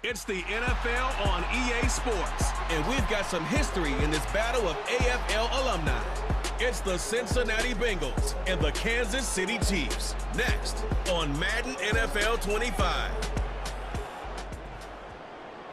It's the NFL on EA Sports, and we've got some history in this battle of AFL alumni. It's the Cincinnati Bengals and the Kansas City Chiefs. Next on Madden NFL 25.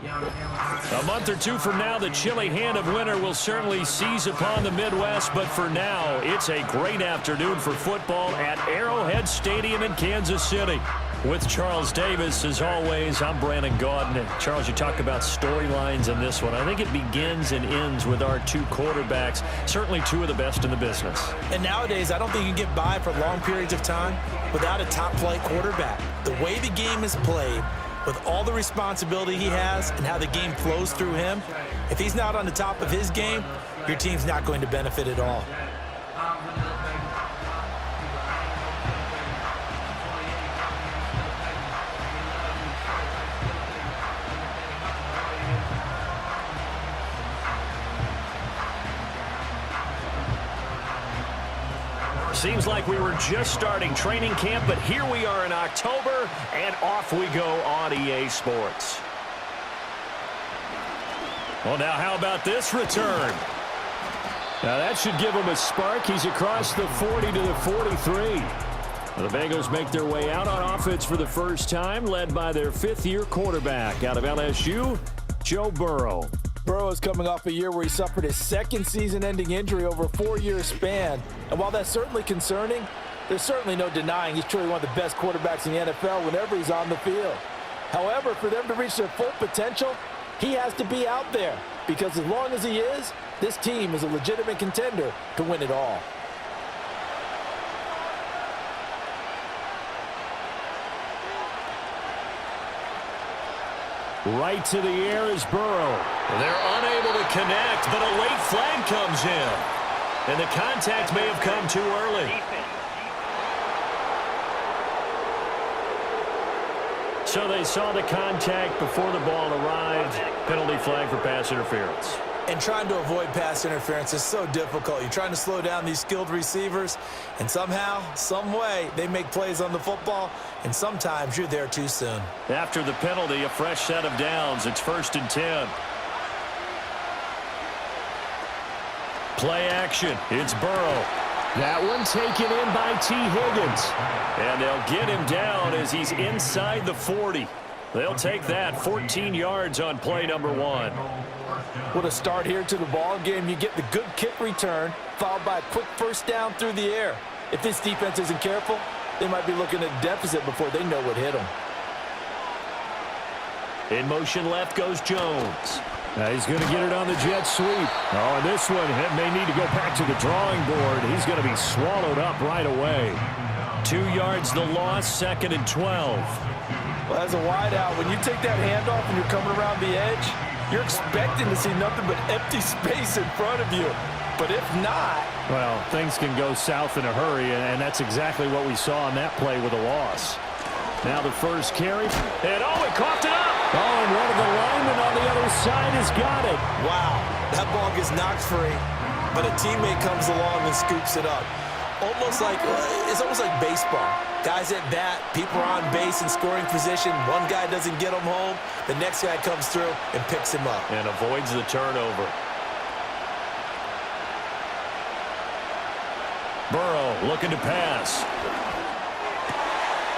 A month or two from now, the chilly hand of winter will certainly seize upon the Midwest, but for now, it's a great afternoon for football at Arrowhead Stadium in Kansas City. With Charles Davis, as always, I'm Brandon Gaudin. And Charles, you talk about storylines in this one. I think it begins and ends with our two quarterbacks, certainly two of the best in the business. And nowadays, I don't think you can get by for long periods of time without a top-flight quarterback. The way the game is played, with all the responsibility he has and how the game flows through him, if he's not on the top of his game, your team's not going to benefit at all. Seems like we were just starting training camp, but here we are in October, and off we go on EA Sports. Well, now how about this return? Now that should give him a spark. He's across the 40 to the 43. The Bengals make their way out on offense for the first time, led by their fifth-year quarterback out of LSU, Joe Burrow. Burrow is coming off a year where he suffered his second season-ending injury over a 4-year span. And while that's certainly concerning, there's certainly no denying he's truly one of the best quarterbacks in the NFL whenever he's on the field. However, for them to reach their full potential, he has to be out there. Because as long as he is, this team is a legitimate contender to win it all. Right to the air is Burrow. They're unable to connect, but a late flag comes in. And the contact may have come too early. So they saw the contact before the ball arrived. Penalty flag for pass interference. And trying to avoid pass interference is so difficult. You're trying to slow down these skilled receivers, and somehow, some way, they make plays on the football, and sometimes you're there too soon. After the penalty, a fresh set of downs. It's 1st and 10. Play action. It's Burrow. That one taken in by T. Higgins. And they'll get him down as he's inside the 40. They'll take that 14 yards on play number 1. What a start here to the ball game. You get the good kick return, followed by a quick first down through the air. If this defense isn't careful, they might be looking at a deficit before they know what hit them. In motion left goes Jones. Now he's going to get it on the jet sweep. Oh, and this one may need to go back to the drawing board. He's going to be swallowed up right away. 2 yards the loss, 2nd and 12. Well, as a wideout, when you take that handoff and you're coming around the edge, you're expecting to see nothing but empty space in front of you. But if not... Well, things can go south in a hurry, and that's exactly what we saw on that play with a loss. Now the first carry. And, he coughed it up! Oh, and one of the linemen on the other side has got it. Wow, that ball gets knocked free, but a teammate comes along and scoops it up. It's almost like baseball. Guys at bat, people are on base in scoring position. One guy doesn't get him home. The next guy comes through and picks him up. And avoids the turnover. Burrow looking to pass.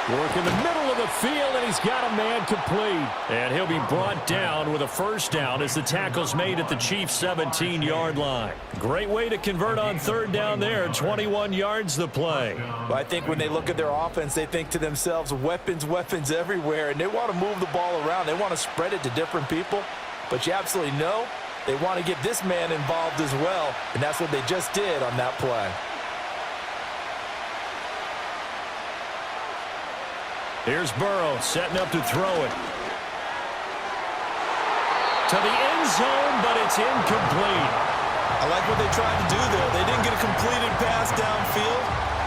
Work in the middle of the field, and he's got a man complete. And he'll be brought down with a first down as the tackle's made at the Chiefs' 17-yard line. Great way to convert on 3rd down there. 21 yards the play. Well, I think when they look at their offense, they think to themselves, weapons, weapons everywhere, and they want to move the ball around. They want to spread it to different people. But you absolutely know they want to get this man involved as well, and that's what they just did on that play. Here's Burrow setting up to throw it. To the end zone, but it's incomplete. I like what they tried to do there. They didn't get a completed pass downfield,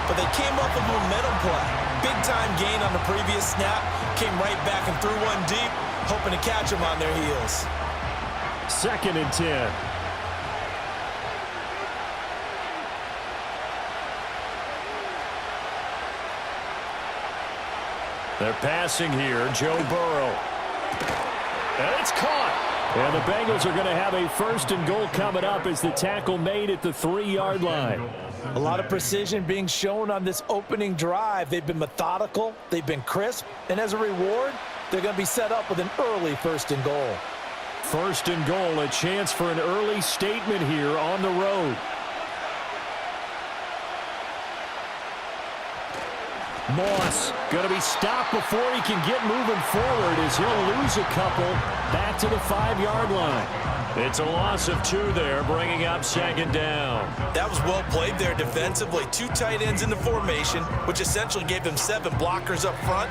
but they came up with a momentum play. Big-time gain on the previous snap. Came right back and threw one deep, hoping to catch them on their heels. 2nd and 10. They're passing here, Joe Burrow. That's caught. And the Bengals are going to have a 1st and goal coming up as the tackle made at the 3-yard line. A lot of precision being shown on this opening drive. They've been methodical, they've been crisp, and as a reward, they're going to be set up with an early 1st and goal. 1st and goal, a chance for an early statement here on the road. Moss going to be stopped before he can get moving forward as he'll lose a couple back to the 5-yard line. It's a loss of 2 there, bringing up 2nd down. That was well played there defensively. 2 tight ends in the formation, which essentially gave them 7 blockers up front.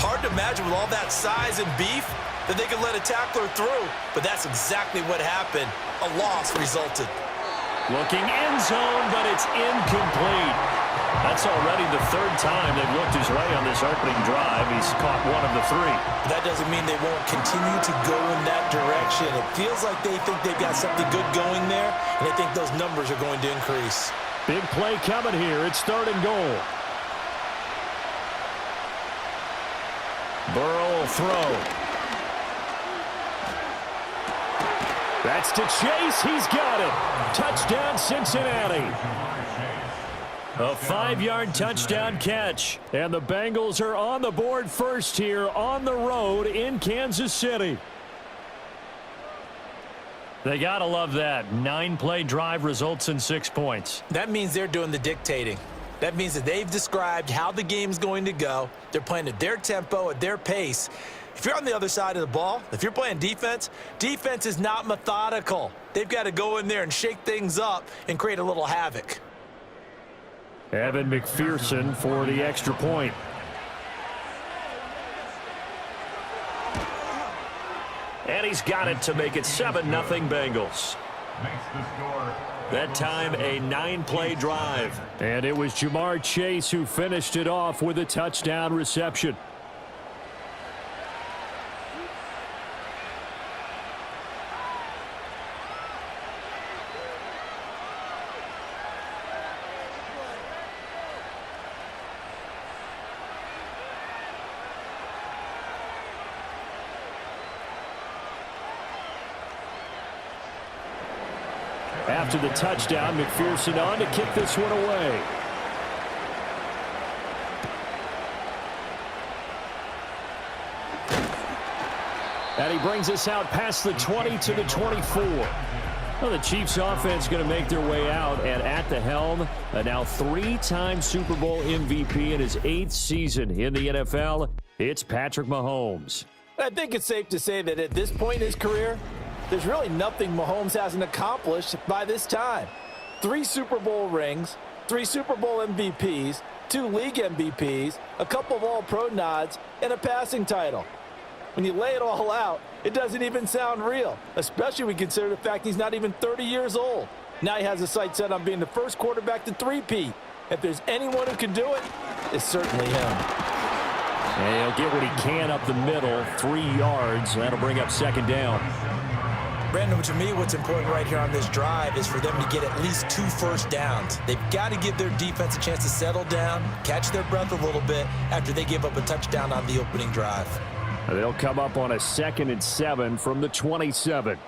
Hard to imagine with all that size and beef that they could let a tackler through, but that's exactly what happened. A loss resulted. Looking end zone, but it's incomplete. That's already the 3rd time they've looked his way on this opening drive. He's caught 1 of the 3. That doesn't mean they won't continue to go in that direction. It feels like they think they've got something good going there, and they think those numbers are going to increase. Big play coming here. It's 3rd and goal. Burrow will throw. That's to Chase. He's got it. Touchdown, Cincinnati. A 5-yard touchdown catch. And the Bengals are on the board first here on the road in Kansas City. They got to love that. 9-play drive results in 6 points. That means they're doing the dictating. That means that they've described how the game's going to go. They're playing at their tempo, at their pace. If you're on the other side of the ball, if you're playing defense, defense is not methodical. They've got to go in there and shake things up and create a little havoc. Evan McPherson for the extra point. And he's got it to make it 7-0 Bengals. That time a 9-play drive. And it was Jamar Chase who finished it off with a touchdown reception. After the touchdown, McPherson on to kick this one away. And he brings us out past the 20 to the 24. Well, the Chiefs offense going to make their way out, and at the helm, a now 3-time Super Bowl MVP in his 8th season in the NFL, it's Patrick Mahomes. I think it's safe to say that at this point in his career, there's really nothing Mahomes hasn't accomplished by this time. 3 Super Bowl rings, 3 Super Bowl MVPs, 2 league MVPs, a couple of all-pro nods, and a passing title. When you lay it all out, it doesn't even sound real, especially when you consider the fact he's not even 30 years old. Now he has his sights set on being the first quarterback to three-peat. If there's anyone who can do it, it's certainly him. And he'll get what he can up the middle, 3 yards. That'll bring up 2nd down. Brandon, to me, what's important right here on this drive is for them to get at least 2 first downs. They've got to give their defense a chance to settle down, catch their breath a little bit after they give up a touchdown on the opening drive. They'll come up on a 2nd and 7 from the 27.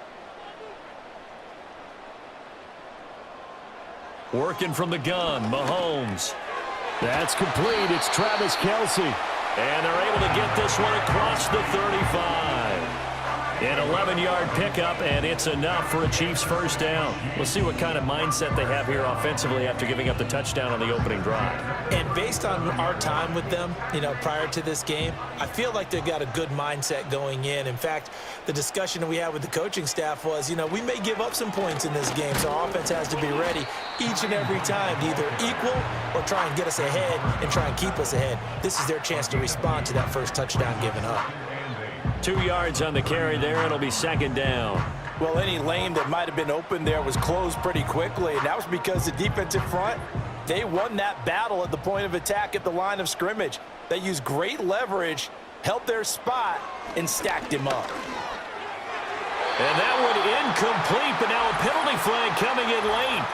Working from the gun, Mahomes. That's complete. It's Travis Kelce. And they're able to get this one across the 35. An 11-yard pickup, and it's enough for a Chiefs first down. We'll see what kind of mindset they have here offensively after giving up the touchdown on the opening drive. And based on our time with them, prior to this game, I feel like they've got a good mindset going in. In fact, the discussion that we had with the coaching staff was, we may give up some points in this game, so our offense has to be ready each and every time to either equal or try and get us ahead and try and keep us ahead. This is their chance to respond to that first touchdown given up. 2 yards on the carry there. It'll be 2nd down. Well, any lane that might have been open there was closed pretty quickly, and that was because the defensive front, they won that battle at the point of attack at the line of scrimmage. They used great leverage, held their spot, and stacked him up. And that one incomplete, but now a penalty flag coming in late.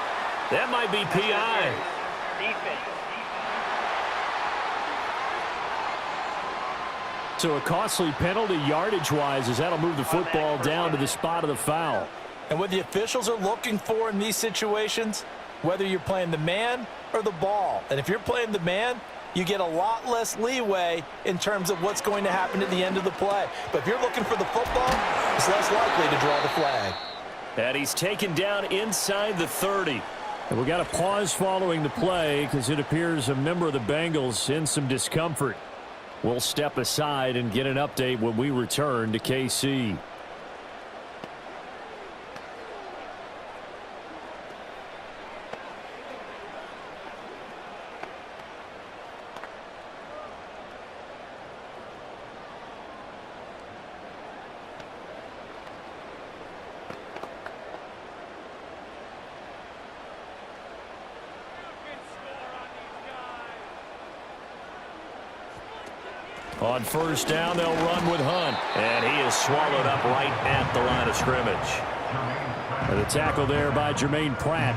That might be PI. So a costly penalty yardage-wise, as that'll move the football down to the spot of the foul. And what the officials are looking for in these situations, whether you're playing the man or the ball. And if you're playing the man, you get a lot less leeway in terms of what's going to happen at the end of the play. But if you're looking for the football, it's less likely to draw the flag. And he's taken down inside the 30. And we got a pause following the play because it appears a member of the Bengals in some discomfort. We'll step aside and get an update when we return to KC. On first down, they'll run with Hunt. And he is swallowed up right at the line of scrimmage. And the tackle there by Jermaine Pratt.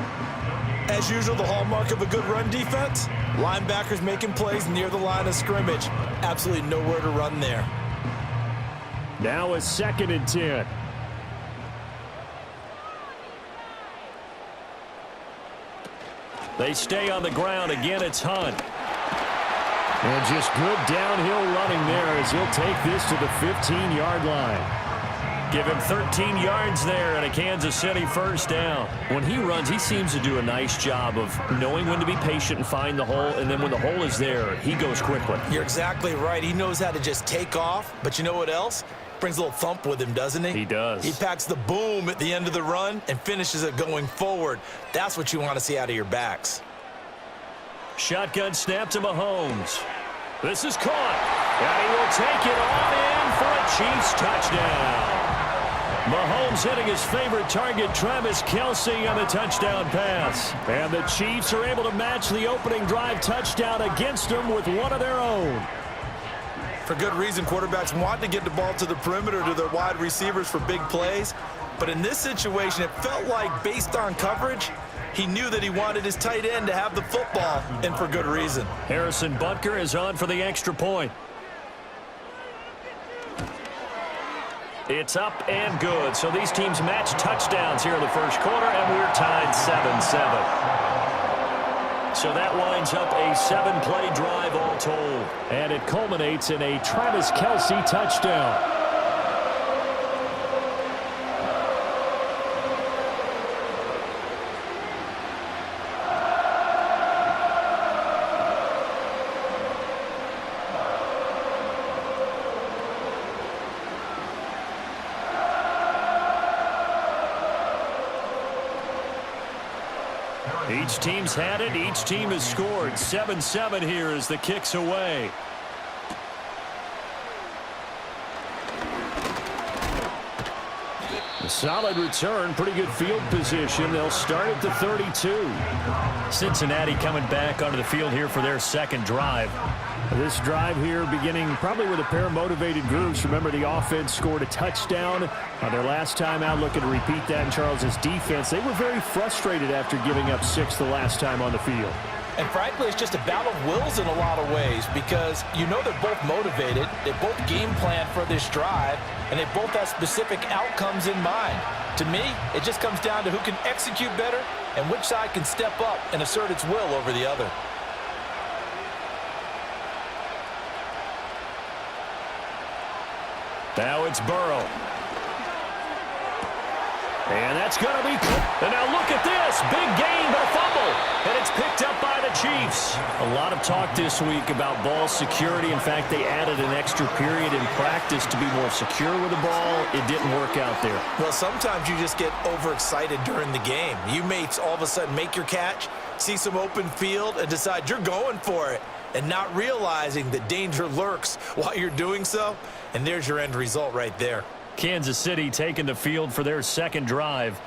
As usual, the hallmark of a good run defense, linebackers making plays near the line of scrimmage. Absolutely nowhere to run there. Now a 2nd and 10. They stay on the ground. Again, it's Hunt. And just good downhill running there as he'll take this to the 15-yard line. Give him 13 yards there and a Kansas City first down. When he runs, he seems to do a nice job of knowing when to be patient and find the hole, and then when the hole is there, he goes quickly. You're exactly right. He knows how to just take off, but you know what else? Brings a little thump with him, doesn't he? He does. He packs the boom at the end of the run and finishes it going forward. That's what you want to see out of your backs. Shotgun snap to Mahomes. This is caught. And he will take it on in for a Chiefs touchdown. Mahomes hitting his favorite target, Travis Kelce, on the touchdown pass. And the Chiefs are able to match the opening drive touchdown against them with one of their own. For good reason, quarterbacks want to get the ball to the perimeter to their wide receivers for big plays. But in this situation, it felt like based on coverage, he knew that he wanted his tight end to have the football, and for good reason. Harrison Butker is on for the extra point. It's up and good. So these teams match touchdowns here in the first quarter, and we're tied 7-7. So that winds up a 7-play drive all told. And it culminates in a Travis Kelce touchdown. Each team's had it. Each team has scored. 7-7 here as the kick's away. A solid return. Pretty good field position. They'll start at the 32. Cincinnati coming back onto the field here for their second drive. This drive here beginning probably with a pair of motivated groups. Remember, the offense scored a touchdown on their last time out, looking to repeat that in Charles's defense. They were very frustrated after giving up 6 the last time on the field. And frankly, it's just a battle of wills in a lot of ways because you know they're both motivated, they both game plan for this drive, and they both have specific outcomes in mind. To me, it just comes down to who can execute better and which side can step up and assert its will over the other. Now it's Burrow. And that's going to be... And now look at this. Big gain, but a fumble. And it's picked up by the Chiefs. A lot of talk this week about ball security. In fact, they added an extra period in practice to be more secure with the ball. It didn't work out there. Well, sometimes you just get overexcited during the game. You may all of a sudden make your catch, see some open field, and decide you're going for it, and not realizing that danger lurks while you're doing so. And there's your end result right there. Kansas City taking the field for their second drive.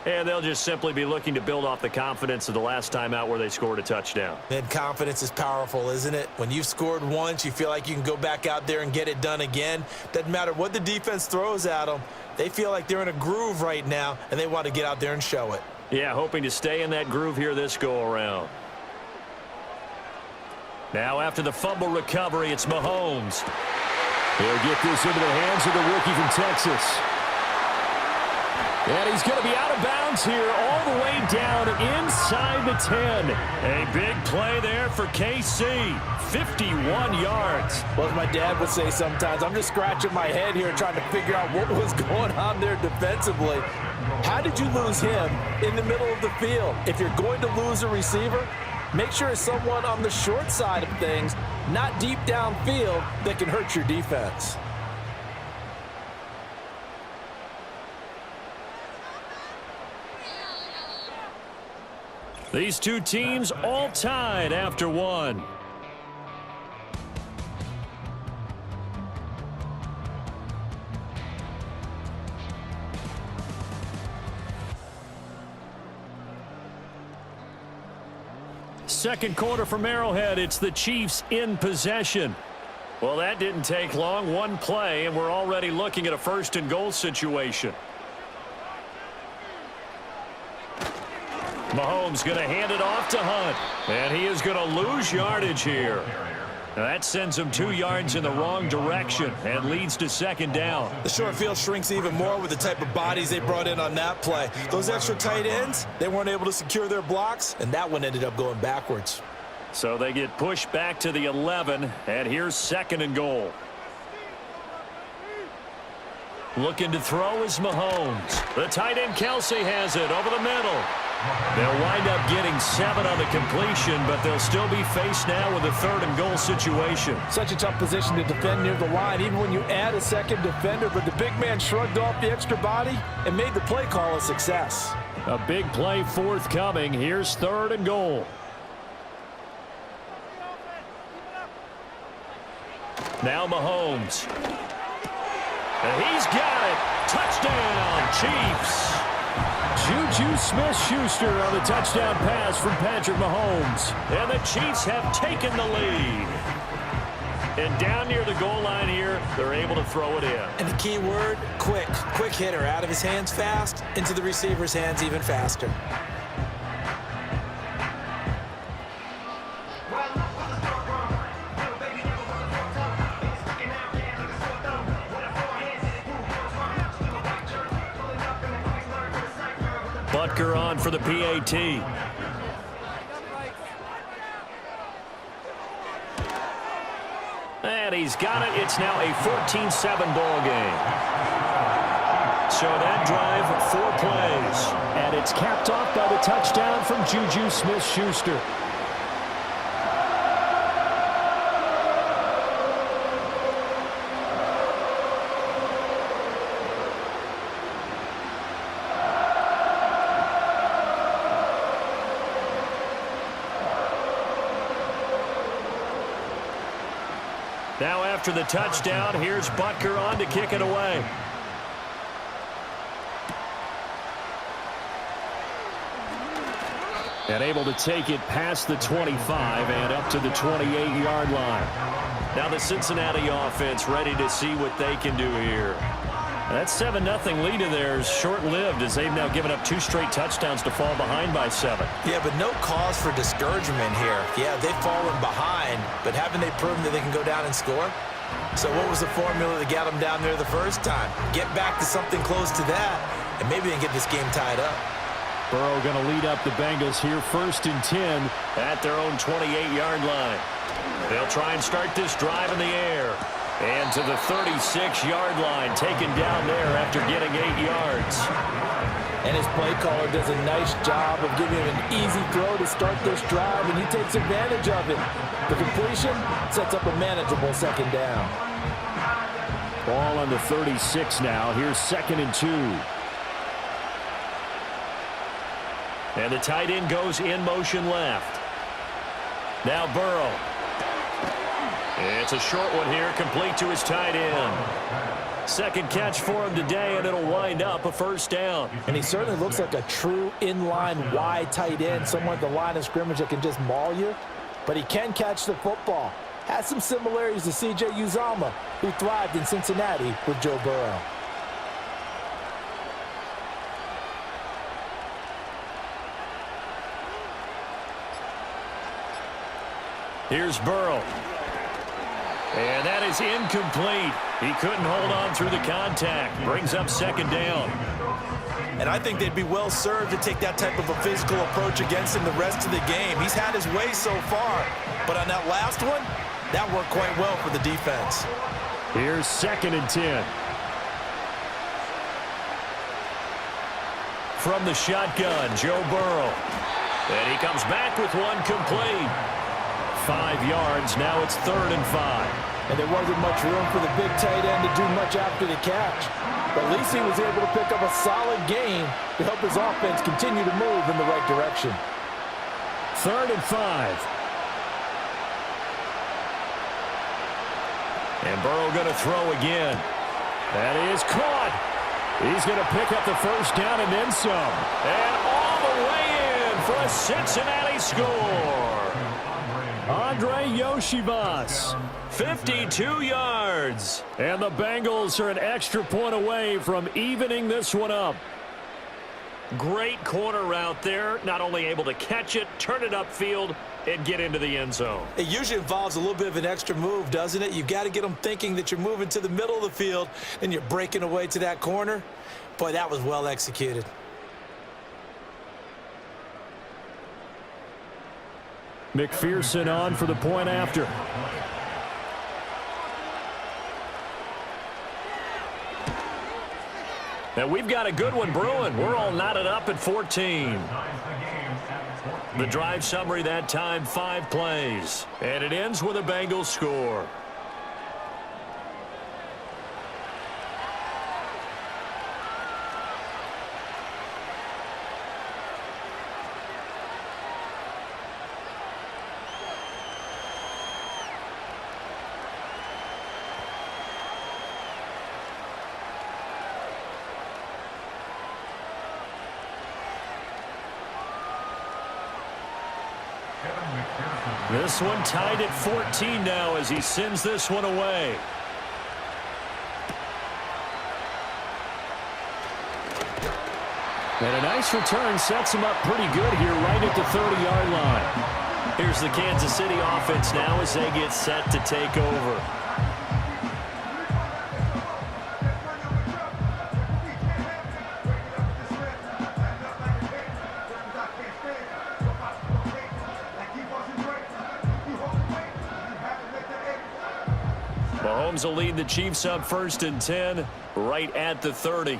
And they'll just simply be looking to build off the confidence of the last time out where they scored a touchdown. And confidence is powerful, isn't it? When you've scored once, you feel like you can go back out there and get it done again. Doesn't matter what the defense throws at them. They feel like they're in a groove right now, and they want to get out there and show it. Yeah, hoping to stay in that groove here this go-around. Now after the fumble recovery, it's Mahomes. He'll get this into the hands of the rookie from Texas. And he's going to be out of bounds here all the way down inside the 10. A big play there for KC. 51 yards. Well, as my dad would say sometimes, I'm just scratching my head here trying to figure out what was going on there defensively. How did you lose him in the middle of the field? If you're going to lose a receiver, make sure it's someone on the short side of things, not deep downfield, that can hurt your defense. These two teams all tied after one. Second quarter from Arrowhead. It's the Chiefs in possession. Well, that didn't take long. One play, and we're already looking at a first and goal situation. Mahomes going to hand it off to Hunt. And he is going to lose yardage here. Now that sends him 2 yards in the wrong direction and leads to second down. The short field shrinks even more with the type of bodies they brought in on that play. Those extra tight ends, they weren't able to secure their blocks, and that one ended up going backwards. So they get pushed back to the 11, and here's second and goal. Looking to throw is Mahomes. The tight end Kelsey has it over the middle. They'll wind up getting 7 on the completion, but they'll still be faced now with a third and goal situation. Such a tough position to defend near the line, even when you add a second defender, but the big man shrugged off the extra body and made the play call a success. A big play forthcoming. Here's third and goal. Now Mahomes. And he's got it. Touchdown, Chiefs. Juju Smith-Schuster on the touchdown pass from Patrick Mahomes. And the Chiefs have taken the lead. And down near the goal line here, they're able to throw it in. And the key word, quick. Quick hitter. Out of his hands fast, into the receiver's hands even faster. Butker on for the PAT. And he's got it. It's now a 14-7 ball game. So that drive, 4 plays. And it's capped off by the touchdown from Juju Smith-Schuster. Now after the touchdown, here's Butker on to kick it away. And able to take it past the 25 and up to the 28-yard line. Now the Cincinnati offense ready to see what they can do here. That 7-0 lead of theirs short-lived as they've now given up 2 straight touchdowns to fall behind by 7. Yeah, but no cause for discouragement here. Yeah, they've fallen behind, but haven't they proven that they can go down and score? So what was the formula that got them down there the first time? Get back to something close to that, and maybe they can get this game tied up. Burrow going to lead up the Bengals here first and 10 at their own 28-yard line. They'll try and start this drive in the air. And to the 36-yard line, taken down there after getting 8 yards. And his play caller does a nice job of giving him an easy throw to start this drive, and he takes advantage of it. The completion sets up a manageable second down. Ball on the 36 now. Here's second and 2. And the tight end goes in motion left. Now Burrow. It's a short one here, complete to his tight end. Second catch for him today, and it'll wind up a first down. And he certainly looks like a true inline wide tight end, someone at the line of scrimmage that can just maul you. But he can catch the football. Has some similarities to C.J. Uzomah, who thrived in Cincinnati with Joe Burrow. Here's Burrow. And that is incomplete. He couldn't hold on through the contact. Brings up second down. And I think they'd be well served to take that type of a physical approach against him the rest of the game. He's had his way so far, but on that last one, that worked quite well for the defense. Here's 2nd and 10. From the shotgun, Joe Burrow. And he comes back with one complete. 5 yards. Now it's 3rd and 5. And there wasn't much room for the big tight end to do much after the catch. But at least he was able to pick up a solid gain to help his offense continue to move in the right direction. 3rd and 5. And Burrow going to throw again. That is caught. He's going to pick up the first down and then some. And all the way in for a Cincinnati score. Andre Yoshivas, 52 yards. And the Bengals are an extra point away from evening this one up. Great corner route there. Not only able to catch it, turn it upfield, and get into the end zone. It usually involves a little bit of an extra move, doesn't it? You've got to get them thinking that you're moving to the middle of the field and you're breaking away to that corner. Boy, that was well executed. McPherson on for the point after. Now we've got a good one brewing. We're all knotted up at 14. The drive summary that time, 5 plays. And it ends with a Bengals score. This one tied at 14 now as he sends this one away. And a nice return sets him up pretty good here right at the 30-yard line. Here's the Kansas City offense now as they get set to take over. Mahomes will lead the Chiefs up 1st and 10 right at the 30.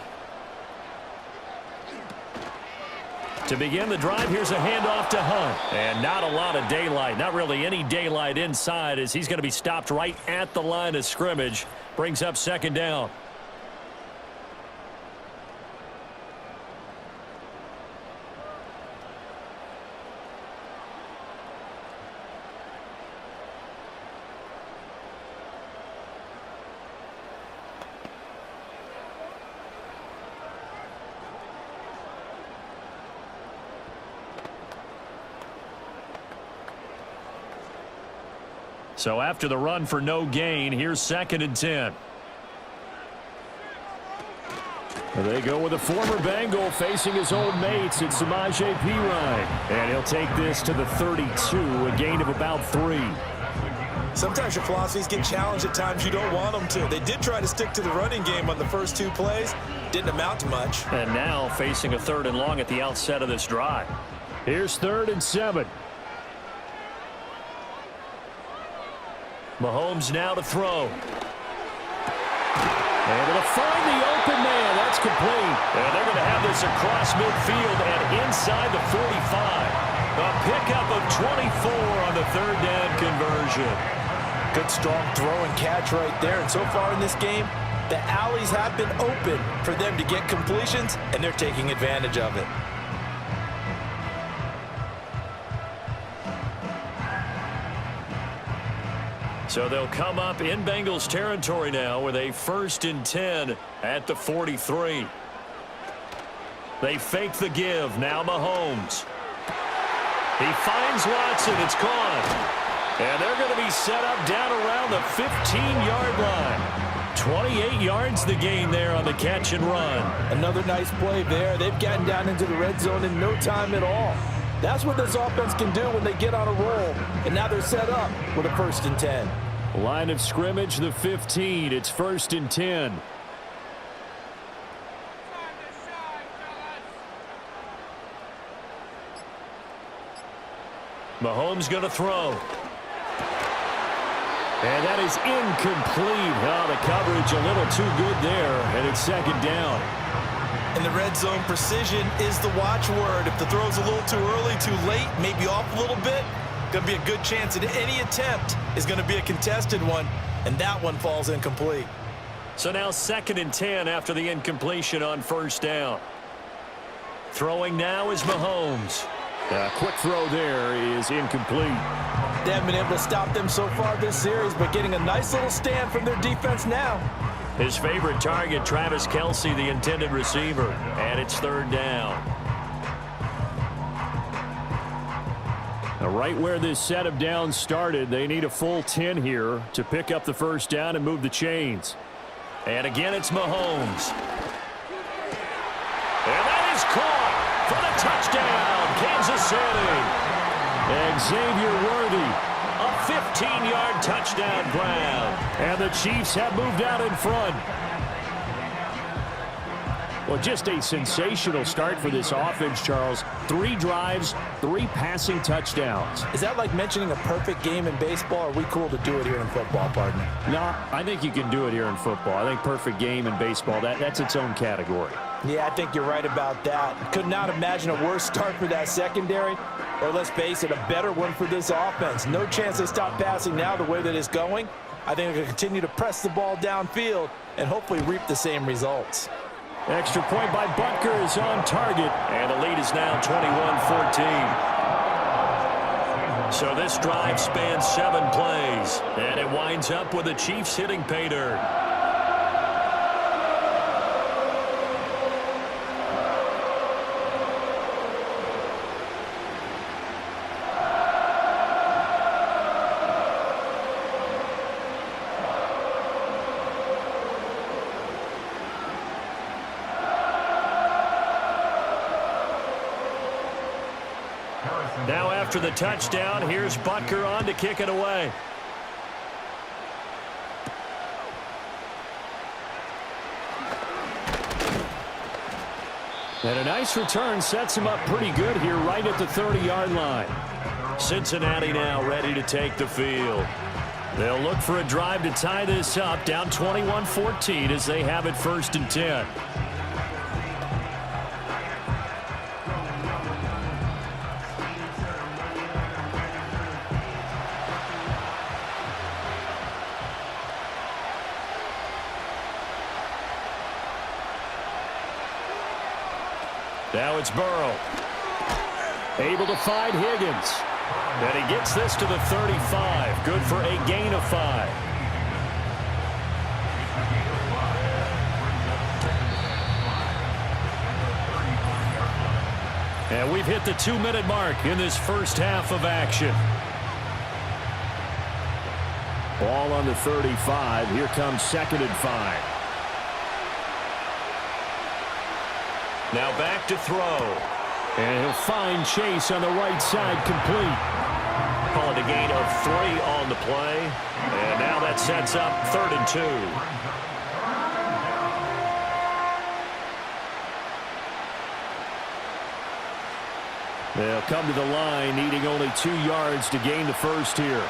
To begin the drive, here's a handoff to Hunt. And not a lot of daylight, not really any daylight inside as he's going to be stopped right at the line of scrimmage. Brings up 2nd down. So after the run for no gain, here's 2nd and 10. They go with a former Bengal facing his old mates at Samaje Perine. And he'll take this to the 32, a gain of about 3. Sometimes your philosophies get challenged at times you don't want them to. They did try to stick to the running game on the first 2 plays. Didn't amount to much. And now facing a 3rd and long at the outset of this drive. Here's 3rd and 7. Mahomes now to throw. Able to find the open man. That's complete. And they're going to have this across midfield and inside the 45. A pickup of 24 on the 3rd down conversion. Good strong throw and catch right there. And so far in this game, the alleys have been open for them to get completions, and they're taking advantage of it. So they'll come up in Bengals territory now with a 1st and 10 at the 43. They fake the give. Now Mahomes. He finds Watson. It's gone. And they're going to be set up down around the 15-yard line. 28 yards the gain there on the catch and run. Another nice play there. They've gotten down into the red zone in no time at all. That's what this offense can do when they get on a roll. And now they're set up with a 1st and 10. Line of scrimmage, the 15. It's 1st and 10. Mahomes going to throw. And that is incomplete. Oh, the coverage a little too good there, and it's 2nd down. In the red zone, precision is the watchword. If the throw's a little too early, too late, maybe off a little bit, going to be a good chance that any attempt is going to be a contested one, and that one falls incomplete. So now 2nd and 10 after the incompletion on 1st down. Throwing now is Mahomes. A quick throw there is incomplete. They haven't been able to stop them so far this series, but getting a nice little stand from their defense now. His favorite target, Travis Kelce, the intended receiver, and it's 3rd down. Now, right where this set of downs started, they need a full 10 here to pick up the 1st down and move the chains. And again, it's Mahomes. And that is caught for the touchdown, Kansas City. Xavier Worthy, a 15-yard touchdown grab. And the Chiefs have moved out in front. Well, just a sensational start for this offense, Charles. 3 drives, 3 passing touchdowns. Is that like mentioning a perfect game in baseball? Or are we cool to do it here in football, partner? No, I think you can do it here in football. I think perfect game in baseball, that's its own category. Yeah, I think you're right about that. Could not imagine a worse start for that secondary, or let's face it, a better one for this offense. No chance they stop passing now the way that it's going. I think they're going to continue to press the ball downfield and hopefully reap the same results. Extra point by Butker is on target, and the lead is now 21-14. So this drive spans 7 plays, and it winds up with the Chiefs hitting pay dirt. Now after the touchdown, here's Butker on to kick it away. And a nice return sets him up pretty good here right at the 30-yard line. Cincinnati now ready to take the field. They'll look for a drive to tie this up, down 21-14 as they have it 1st and 10. Now it's Burrow. Able to find Higgins. And he gets this to the 35. Good for a gain of 5. And we've hit the 2-minute mark in this first half of action. Ball on the 35. Here comes 2nd and 5. Now back to throw. And he'll find Chase on the right side, complete. Call it a gain of 3 on the play. And now that sets up 3rd and 2. They'll come to the line, needing only 2 yards to gain the first here.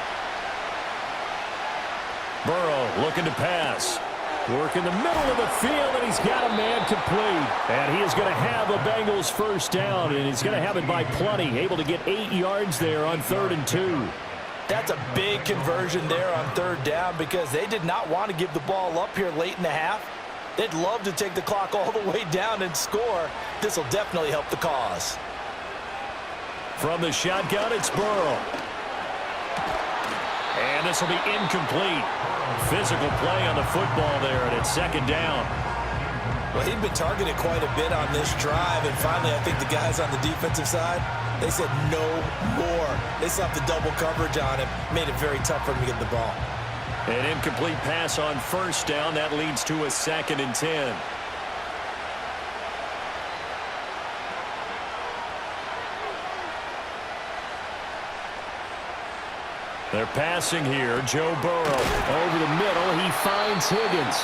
Burrow looking to pass. Work in the middle of the field, and he's got a man complete. And he is going to have a Bengals 1st down, and he's going to have it by plenty. Able to get 8 yards there on 3rd and 2. That's a big conversion there on 3rd down because they did not want to give the ball up here late in the half. They'd love to take the clock all the way down and score. This will definitely help the cause. From the shotgun, it's Burrow. And this will be incomplete. Physical play on the football there, and it's 2nd down. Well, he'd been targeted quite a bit on this drive, and finally I think the guys on the defensive side, they said no more. They slapped the double coverage on him, made it very tough for him to get the ball. An incomplete pass on 1st down. That leads to a 2nd and 10. They're passing here. Joe Burrow over the middle. He finds Higgins.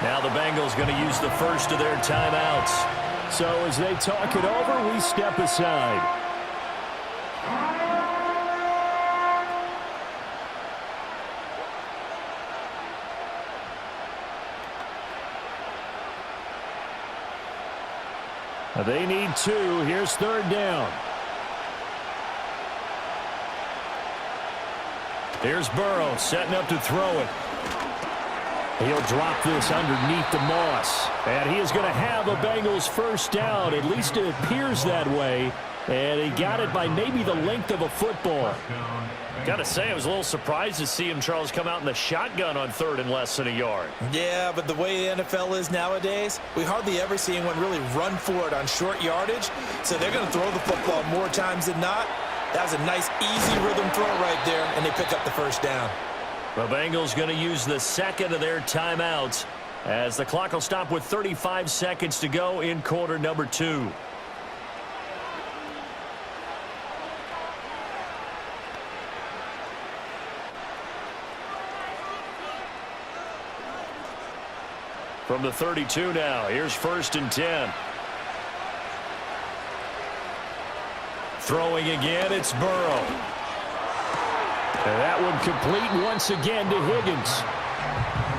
Now the Bengals going to use the first of their timeouts. So as they talk it over, we step aside. They need 2. Here's 3rd down. Here's Burrow setting up to throw it. He'll drop this underneath the moss. And he is going to have a Bengals first down. At least it appears that way. And he got it by maybe the length of a football. Got to say, I was a little surprised to see him, Charles, come out in the shotgun on 3rd and less than a yard. Yeah, but the way the NFL is nowadays, we hardly ever see anyone really run for it on short yardage. So they're going to throw the football more times than not. That was a nice, easy rhythm throw right there, and they pick up the first down. The Bengals going to use the second of their timeouts as the clock will stop with 35 seconds to go in quarter number 2. From the 32 now, here's 1st and 10. Throwing again, it's Burrow. And that one complete once again to Higgins.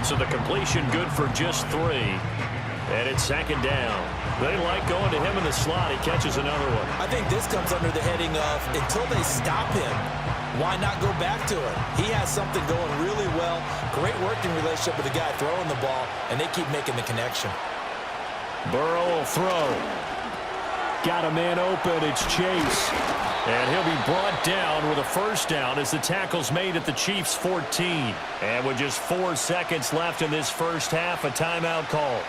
So the completion good for just 3. And it's 2nd down. They like going to him in the slot. He catches another one. I think this comes under the heading of until they stop him, why not go back to it? He has something going really well. Great working relationship with the guy throwing the ball, and they keep making the connection. Burrow will throw. Got a man open. It's Chase. And he'll be brought down with a first down as the tackle's made at the Chiefs' 14. And with just 4 seconds left in this first half, a timeout call.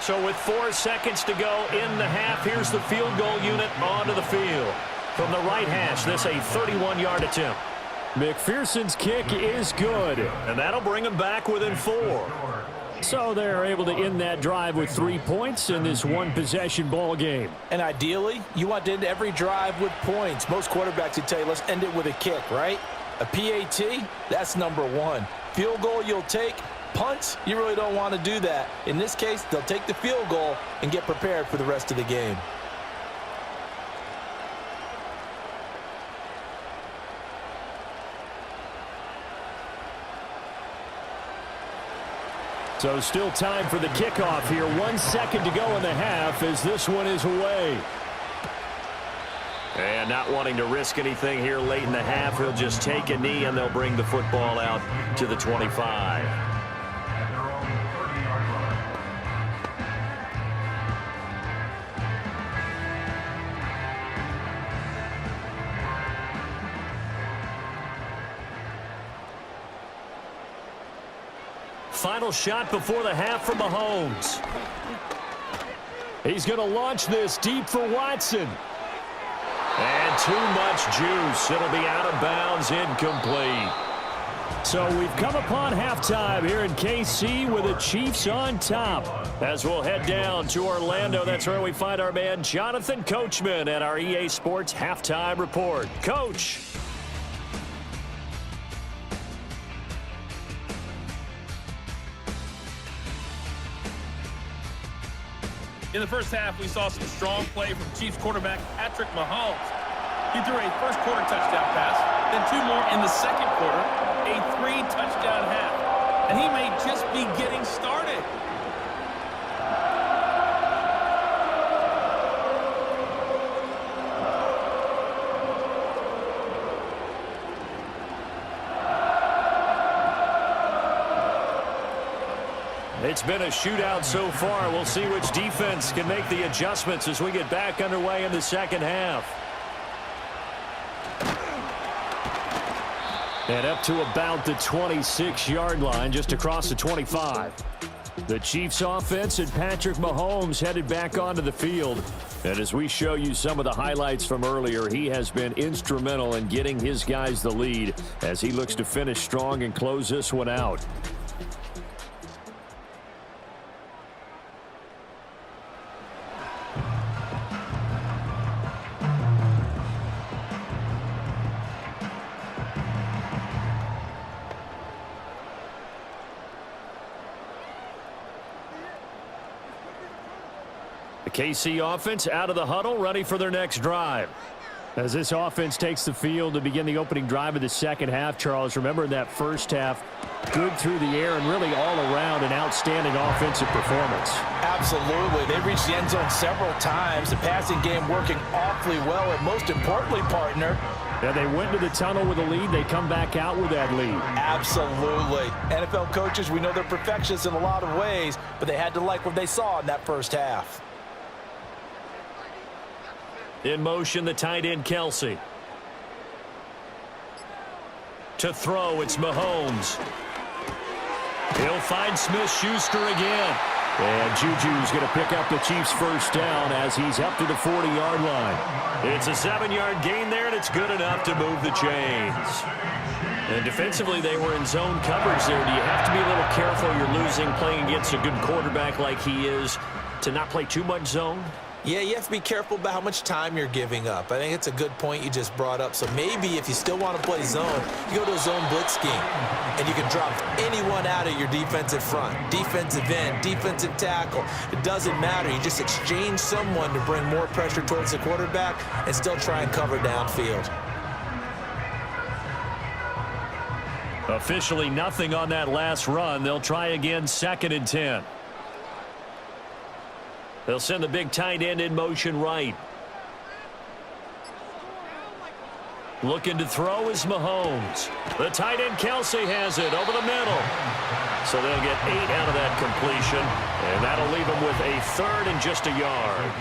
So with 4 seconds to go in the half, here's the field goal unit onto the field. From the right hash, this a 31-yard attempt. McPherson's kick is good, and that'll bring them back within 4. So they're able to end that drive with 3 points in this one-possession ball game. And ideally, you want to end every drive with points. Most quarterbacks would tell you, let's end it with a kick, right? A PAT, that's number 1. Field goal you'll take. Punts, you really don't want to do that. In this case, they'll take the field goal and get prepared for the rest of the game. So still time for the kickoff here. 1 second to go in the half as this one is away. And not wanting to risk anything here late in the half, he'll just take a knee and they'll bring the football out to the 25. Final shot before the half from Mahomes. He's going to launch this deep for Watson. And too much juice. It'll be out of bounds, incomplete. So we've come upon halftime here in KC with the Chiefs on top. As we'll head down to Orlando, that's where we find our man Jonathan Coachman at our EA Sports Halftime Report. Coach. In the first half, we saw some strong play from Chiefs quarterback Patrick Mahomes. He threw a first-quarter touchdown pass, then 2 more in the second quarter, a 3-touchdown half. And he may just be getting started. It's been a shootout so far. We'll see which defense can make the adjustments as we get back underway in the second half. And up to about the 26-yard line, just across the 25. The Chiefs offense and Patrick Mahomes headed back onto the field. And as we show you some of the highlights from earlier, he has been instrumental in getting his guys the lead as he looks to finish strong and close this one out. KC offense out of the huddle, ready for their next drive. As this offense takes the field to begin the opening drive of the second half, Charles, remember in that first half, good through the air and really all around an outstanding offensive performance. Absolutely. They reached the end zone several times. The passing game working awfully well, and most importantly, partner, yeah, they went to the tunnel with a lead. They come back out with that lead. Absolutely. NFL coaches, we know they're perfectionists in a lot of ways, but they had to like what they saw in that first half. In motion, the tight end, Kelsey. To throw, it's Mahomes. He'll find Smith-Schuster again. And Juju's going to pick up the Chiefs' first down as he's up to the 40-yard line. It's a 7-yard gain there, and it's good enough to move the chains. And defensively, they were in zone coverage there. Do you have to be a little careful? You're losing, playing against a good quarterback like he is, to not play too much zone? Yeah, you have to be careful about how much time you're giving up. I think it's a good point you just brought up. So maybe if you still want to play zone, you go to a zone blitz scheme, and you can drop anyone out of your defensive front, defensive end, defensive tackle. It doesn't matter. You just exchange someone to bring more pressure towards the quarterback and still try and cover downfield. Officially nothing on that last run. They'll try again, 2nd and 10. They'll send the big tight end in motion right. Looking to throw is Mahomes. The tight end, Kelsey, has it over the middle. So they'll get 8 out of that completion, and that'll leave them with a 3rd and just a yard.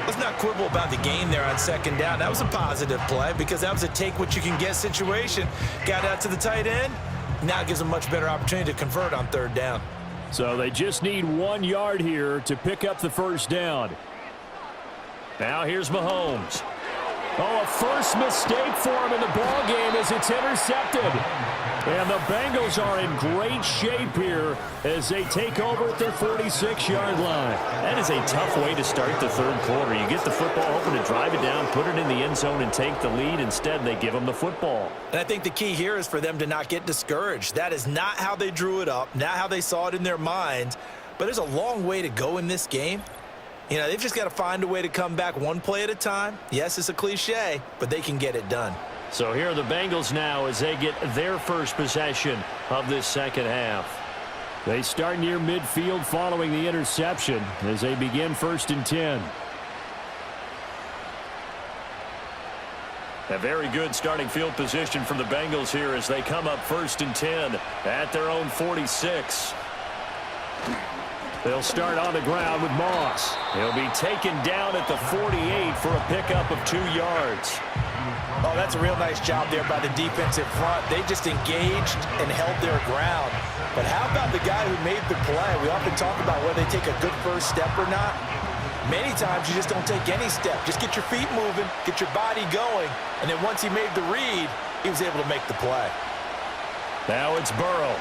Let's not quibble about the gain there on 2nd down. That was a positive play because that was a take-what-you-can-get situation. Got out to the tight end. Now it gives them a much better opportunity to convert on 3rd down. So they just need 1 yard here to pick up the first down. Now here's Mahomes. Oh, a first mistake for him in the ball game as it's intercepted. And the Bengals are in great shape here as they take over at their 46-yard line. That is a tough way to start the 3rd quarter. You get the football open to drive it down, put it in the end zone, and take the lead. Instead, they give them the football. And I think the key here is for them to not get discouraged. That is not how they drew it up, not how they saw it in their minds. But there's a long way to go in this game. You know, they've just got to find a way to come back one play at a time. Yes, it's a cliche, but they can get it done. So here are the Bengals now as they get their first possession of this second half. They start near midfield following the interception as they begin 1st and 10. A very good starting field position from the Bengals here as they come up 1st and 10 at their own 46. They'll start on the ground with Moss. He'll be taken down at the 48 for a pickup of 2 yards. Oh, that's a real nice job there by the defensive front. They just engaged and held their ground. But how about the guy who made the play? We often talk about whether they take a good first step or not. Many times you just don't take any step. Just get your feet moving, get your body going, and then once he made the read, he was able to make the play. Now it's Burrow.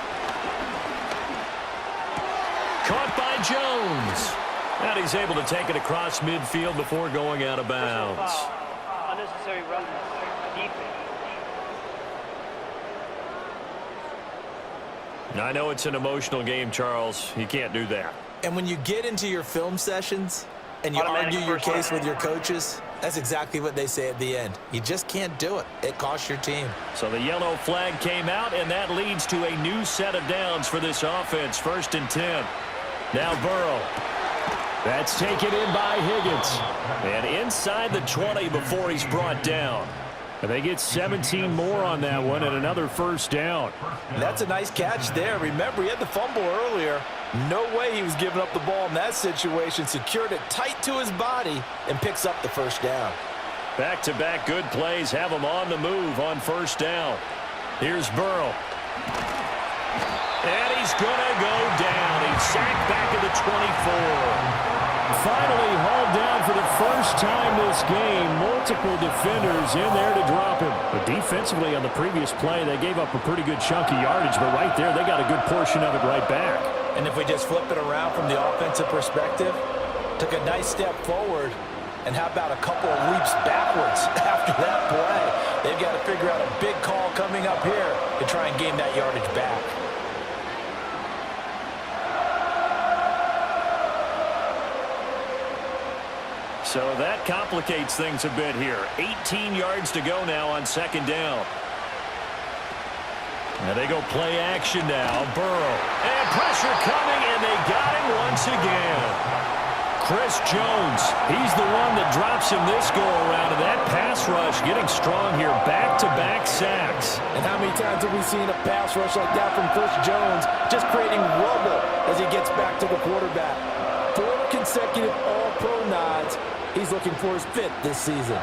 Caught by Jones. And he's able to take it across midfield before going out of bounds. Unnecessary roughness. I know it's an emotional game, Charles. You can't do that. And when you get into your film sessions and you argue your case with your coaches, that's exactly what they say at the end. You just can't do it. It costs your team. So the yellow flag came out, and that leads to a new set of downs for this offense. 1st and 10. Now Burrow. That's taken in by Higgins. And inside the 20 before he's brought down. And they get 17 more on that one and another first down. That's a nice catch there. Remember, he had the fumble earlier. No way he was giving up the ball in that situation. Secured it tight to his body and picks up the first down. Back-to-back good plays have him on the move on first down. Here's Burrow. And he's going to go down. He's sacked back at the 24. Finally hauled down for the first time this game. Multiple defenders in there to drop him. But defensively on the previous play, they gave up a pretty good chunk of yardage. But right there, they got a good portion of it right back. And if we just flip it around from the offensive perspective, took a nice step forward. And how about a couple of leaps backwards after that play? They've got to figure out a big call coming up here to try and gain that yardage back. So that complicates things a bit here. 18 yards to go now on second down. And they go play action now. Burrow. And pressure coming, and they got him once again. Chris Jones, he's the one that drops him this go-around. And that pass rush getting strong here. Back-to-back sacks. And how many times have we seen a pass rush like that from Chris Jones, just creating rubble as he gets back to the quarterback? 4 consecutive All-Pro nods. He's looking for his 5th this season.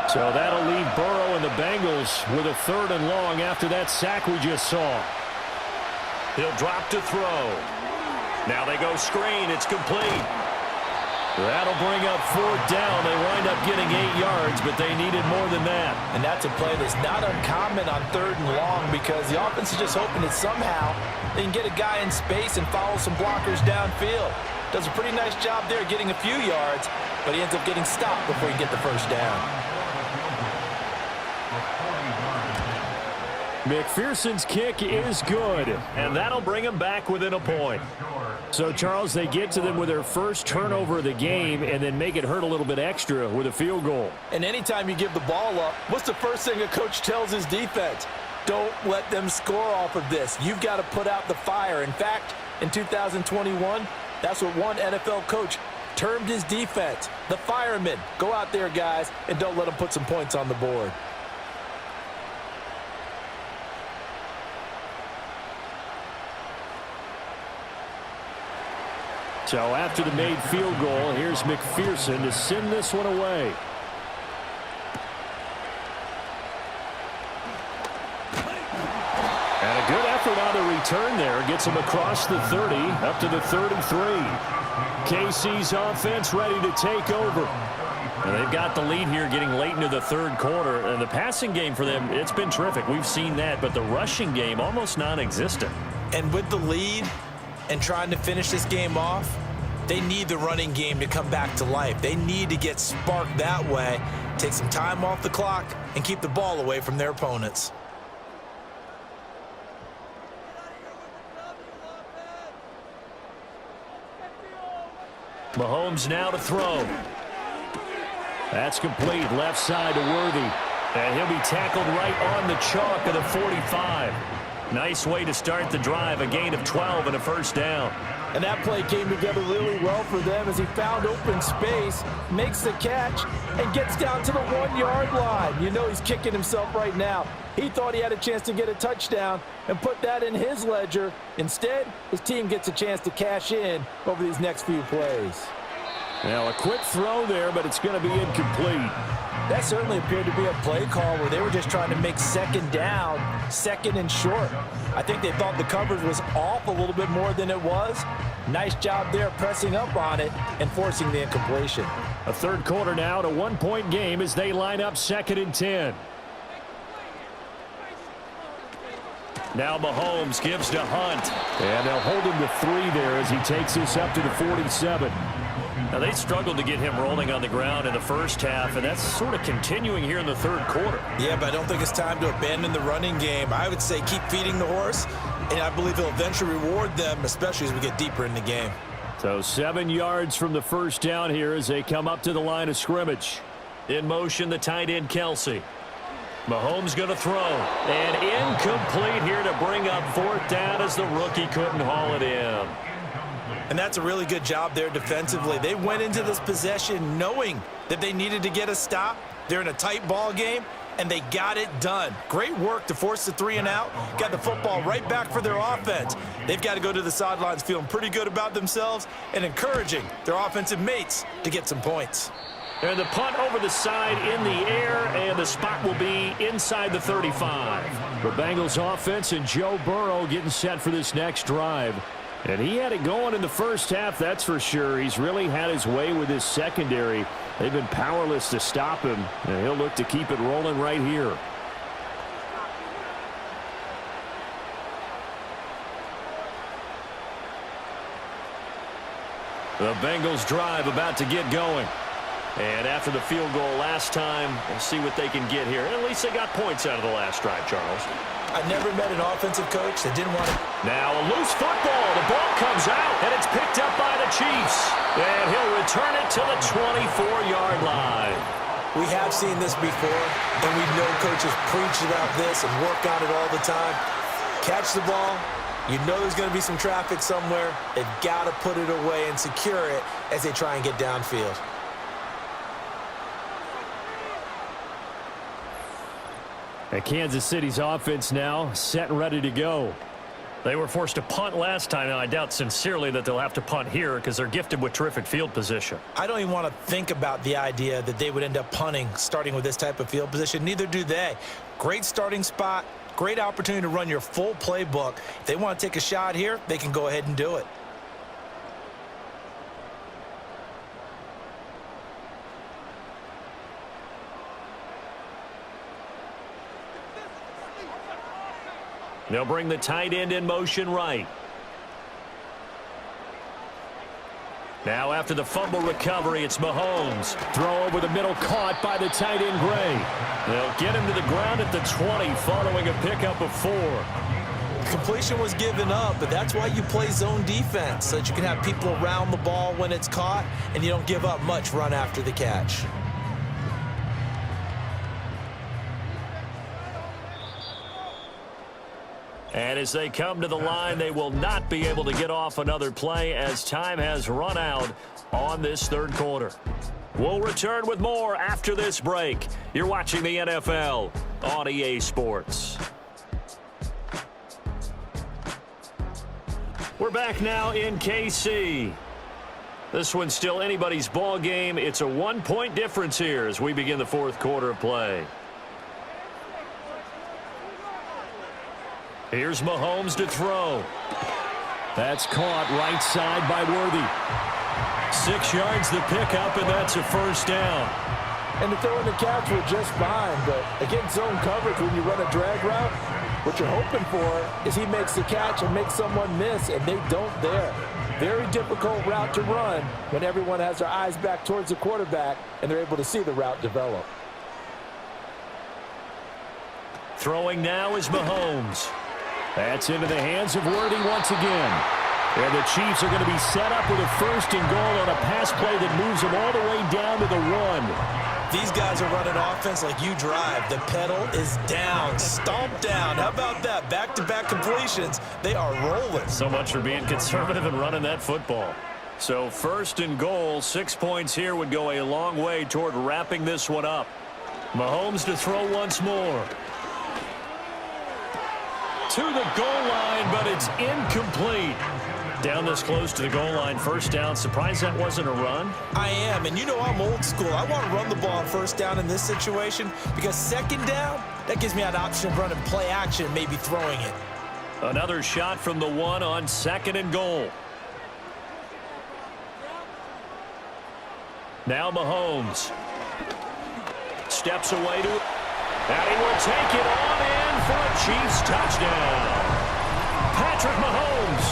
So that'll leave Burrow and the Bengals with a 3rd and long after that sack we just saw. He'll drop to throw. Now they go screen. It's complete. That'll bring up 4th down. They wind up getting 8 yards, but they needed more than that. And that's a play that's not uncommon on 3rd and long because the offense is just hoping that somehow they can get a guy in space and follow some blockers downfield. Does a pretty nice job there getting a few yards, but he ends up getting stopped before he can get the 1st down. McPherson's kick is good, and that'll bring him back within a point. So, Charles, they get to them with their first turnover of the game and then make it hurt a little bit extra with a field goal. And anytime you give the ball up, what's the first thing a coach tells his defense? Don't let them score off of this. You've got to put out the fire. In fact, in 2021, that's what one NFL coach termed his defense, the firemen. Go out there, guys, and don't let them put some points on the board. So after the made field goal, here's McPherson to send this one away. And a good effort on the return there. Gets him across the 30, up to the 33. KC's offense ready to take over. And they've got the lead here getting late into the 3rd quarter. And the passing game for them, it's been terrific. We've seen that, but the rushing game almost non-existent. And with the lead and trying to finish this game off, they need the running game to come back to life. They need to get sparked that way, take some time off the clock, and keep the ball away from their opponents. Mahomes now to throw. That's complete. Left side to Worthy. And he'll be tackled right on the chalk of the 45. Nice way to start the drive. A gain of 12 and a 1st down. And that play came together really well for them as he found open space, makes the catch, and gets down to the 1-yard line. You know he's kicking himself right now. He thought he had a chance to get a touchdown and put that in his ledger. Instead, his team gets a chance to cash in over these next few plays. Now a quick throw there, but it's going to be incomplete. That certainly appeared to be a play call where they were just trying to make 2nd down, 2nd and short. I think they thought the coverage was off a little bit more than it was. Nice job there pressing up on it and forcing the incompletion. A 3rd quarter now, to 1-point game as they line up 2nd and 10. Now Mahomes gives to Hunt. And they'll hold him to 3 there as he takes this up to the 47. Now, they struggled to get him rolling on the ground in the 1st half, and that's sort of continuing here in the 3rd quarter. Yeah, but I don't think it's time to abandon the running game. I would say keep feeding the horse, and I believe he'll eventually reward them, especially as we get deeper in the game. So 7 yards from the 1st down here as they come up to the line of scrimmage. In motion, the tight end, Kelsey. Mahomes going to throw. And incomplete here to bring up 4th down as the rookie couldn't haul it in. And that's a really good job there defensively. They went into this possession knowing that they needed to get a stop. They're in a tight ball game, and they got it done. Great work to force the 3 and out. Got the football right back for their offense. They've got to go to the sidelines feeling pretty good about themselves and encouraging their offensive mates to get some points. And the punt over the side in the air, and the spot will be inside the 35. The Bengals offense and Joe Burrow getting set for this next drive. And he had it going in the 1st half, that's for sure. He's really had his way with his secondary. They've been powerless to stop him, and he'll look to keep it rolling right here. The Bengals drive about to get going. And after the field goal last time, we'll see what they can get here. At least they got points out of the last drive, Charles. I never met an offensive coach that didn't want to. Now a loose football. The ball comes out, and it's picked up by the Chiefs. And he'll return it to the 24-yard line. We have seen this before, and we know coaches preach about this and work on it all the time. Catch the ball. You know there's going to be some traffic somewhere. They've got to put it away and secure it as they try and get downfield. And Kansas City's offense now set and ready to go. They were forced to punt last time. Now, I doubt sincerely that they'll have to punt here because they're gifted with terrific field position. I don't even want to think about the idea that they would end up punting starting with this type of field position. Neither do they. Great starting spot, great opportunity to run your full playbook. If they want to take a shot here, they can go ahead and do it. They'll bring the tight end in motion right. Now after the fumble recovery, it's Mahomes. Throw over the middle, caught by the tight end Gray. They'll get him to the ground at the 20 following a pickup of 4. Completion was given up, but that's why you play zone defense, so that you can have people around the ball when it's caught, and you don't give up much run after the catch. And as they come to the line, they will not be able to get off another play as time has run out on this third quarter. We'll return with more after this break. You're watching the NFL on EA Sports. We're back now in KC. This one's still anybody's ball game. It's a 1-point difference here as we begin the fourth quarter of play. Here's Mahomes to throw. That's caught right side by Worthy. 6 yards the pickup, and that's a first down. And the throw and the catch were just fine, but against zone coverage, when you run a drag route, what you're hoping for is he makes the catch and makes someone miss, and they don't there. Very difficult route to run when everyone has their eyes back towards the quarterback and they're able to see the route develop. Throwing now is Mahomes. That's into the hands of Worthy once again. And the Chiefs are going to be set up with a first and goal on a pass play that moves them all the way down to the 1. These guys are running offense like you drive. The pedal is down, stomped down. How about that? Back-to-back completions. They are rolling. So much for being conservative and running that football. So first and goal, 6 points here would go a long way toward wrapping this one up. Mahomes to throw once more. To the goal line, but it's incomplete. Down this close to the goal line, first down. Surprised that wasn't a run? I am, and you know I'm old school. I want to run the ball on first down in this situation because second down, that gives me an option of running play action, maybe throwing it. Another shot from the 1 on second and goal. Now Mahomes. Steps away to it. And he will take it on in for a Chiefs touchdown. Patrick Mahomes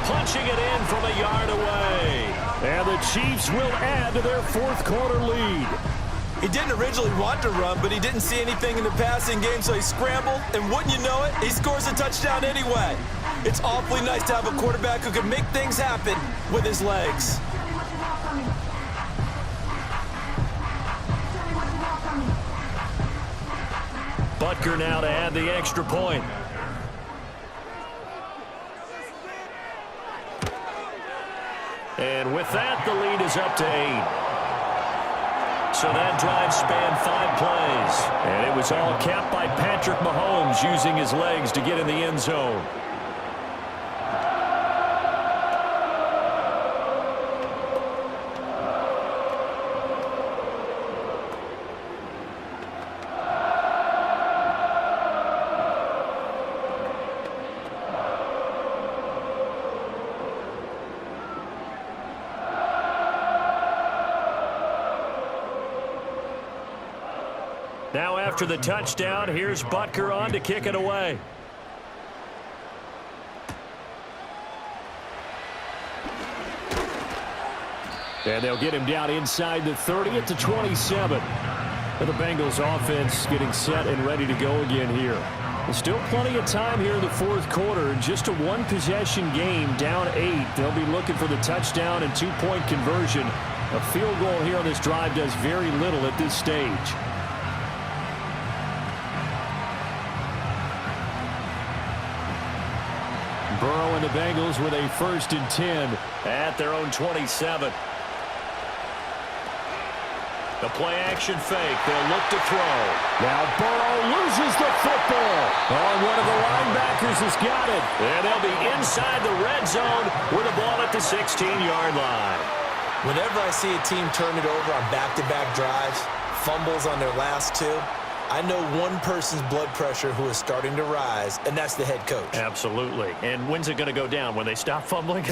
punching it in from a yard away. And the Chiefs will add to their fourth quarter lead. He didn't originally want to run, but he didn't see anything in the passing game, so he scrambled, and wouldn't you know it, he scores a touchdown anyway. It's awfully nice to have a quarterback who can make things happen with his legs. Butker now to add the extra point. And with that, the lead is up to 8. So that drive spanned 5 plays. And it was all capped by Patrick Mahomes using his legs to get in the end zone. Now after the touchdown, here's Butker on to kick it away. And they'll get him down inside the 30 at the 27. And the Bengals offense getting set and ready to go again here. There's still plenty of time here in the fourth quarter. Just a one-possession game, down 8. They'll be looking for the touchdown and two-point conversion. A field goal here on this drive does very little at this stage. Burrow and the Bengals with a 1st and 10 at their own 27. The play-action fake. They'll look to throw. Now Burrow loses the football. Oh, one of the linebackers has got it. And they'll be inside the red zone with the ball at the 16-yard line. Whenever I see a team turn it over on back-to-back drives, fumbles on their last two, I know one person's blood pressure who is starting to rise, and that's the head coach. Absolutely. And when's it going to go down? When they stop fumbling?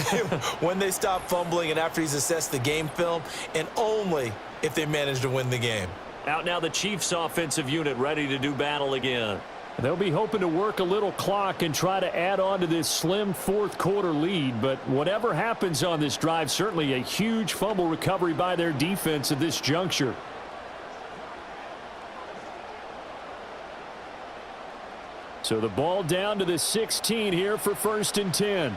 When they stop fumbling and after he's assessed the game film, and only if they manage to win the game. Out now the Chiefs offensive unit ready to do battle again. They'll be hoping to work a little clock and try to add on to this slim fourth quarter lead. But whatever happens on this drive, certainly a huge fumble recovery by their defense at this juncture. So the ball down to the 16 here for 1st and 10.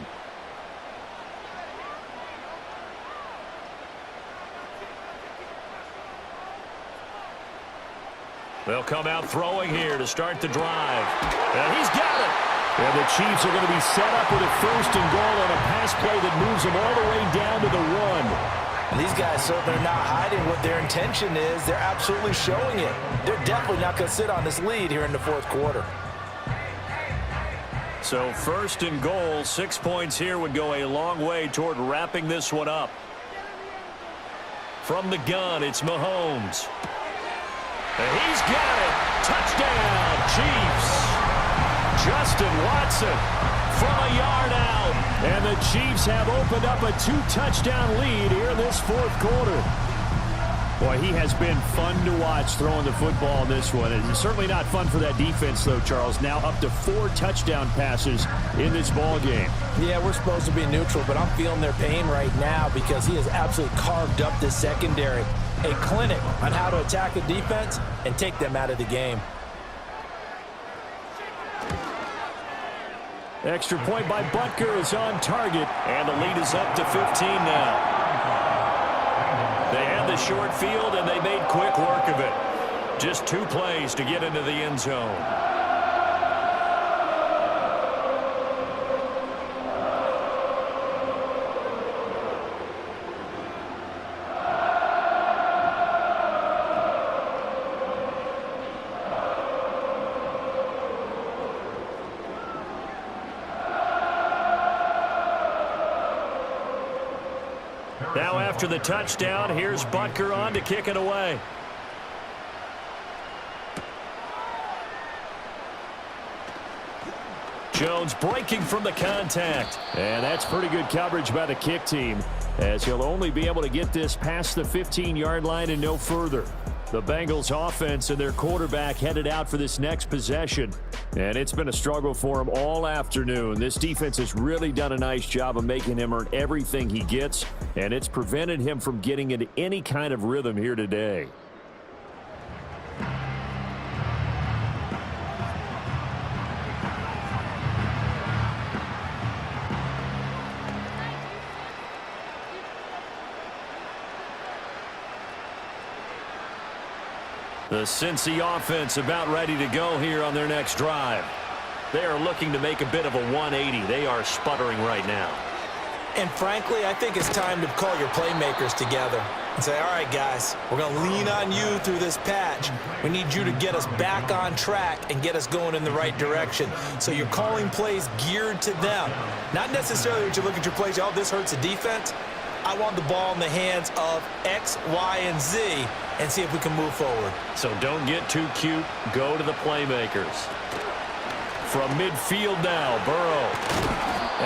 They'll come out throwing here to start the drive. And he's got it. And the Chiefs are going to be set up with a 1st and goal on a pass play that moves them all the way down to the 1. And these guys certainly are not hiding what their intention is. They're absolutely showing it. They're definitely not going to sit on this lead here in the fourth quarter. So 1st and goal, 6 points here would go a long way toward wrapping this one up. From the gun, it's Mahomes. And he's got it. Touchdown, Chiefs. Justin Watson from a yard out. And the Chiefs have opened up a 2-touchdown lead here in this fourth quarter. Boy, he has been fun to watch throwing the football in this one. It's certainly not fun for that defense, though, Charles. Now up to 4 touchdown passes in this ball game. Yeah, we're supposed to be neutral, but I'm feeling their pain right now because he has absolutely carved up this secondary. A clinic on how to attack a defense and take them out of the game. Extra point by Butker is on target, and the lead is up to 15 now. They had the short field, and they made quick work of it. Just 2 plays to get into the end zone. Now after the touchdown, here's Butker on to kick it away. Jones breaking from the contact. And that's pretty good coverage by the kick team, as he'll only be able to get this past the 15-yard line and no further. The Bengals offense and their quarterback headed out for this next possession. And it's been a struggle for him all afternoon. This defense has really done a nice job of making him earn everything he gets, and it's prevented him from getting into any kind of rhythm here today. The Cincy offense about ready to go here on their next drive. They are looking to make a bit of a 180. They are sputtering right now. And frankly, I think it's time to call your playmakers together and say, all right, guys, we're going to lean on you through this patch. We need you to get us back on track and get us going in the right direction. So you're calling plays geared to them. Not necessarily that you look at your plays, oh, this hurts the defense. I want the ball in the hands of X, Y, and Z and see if we can move forward. So don't get too cute. Go to the playmakers. From midfield now, Burrow.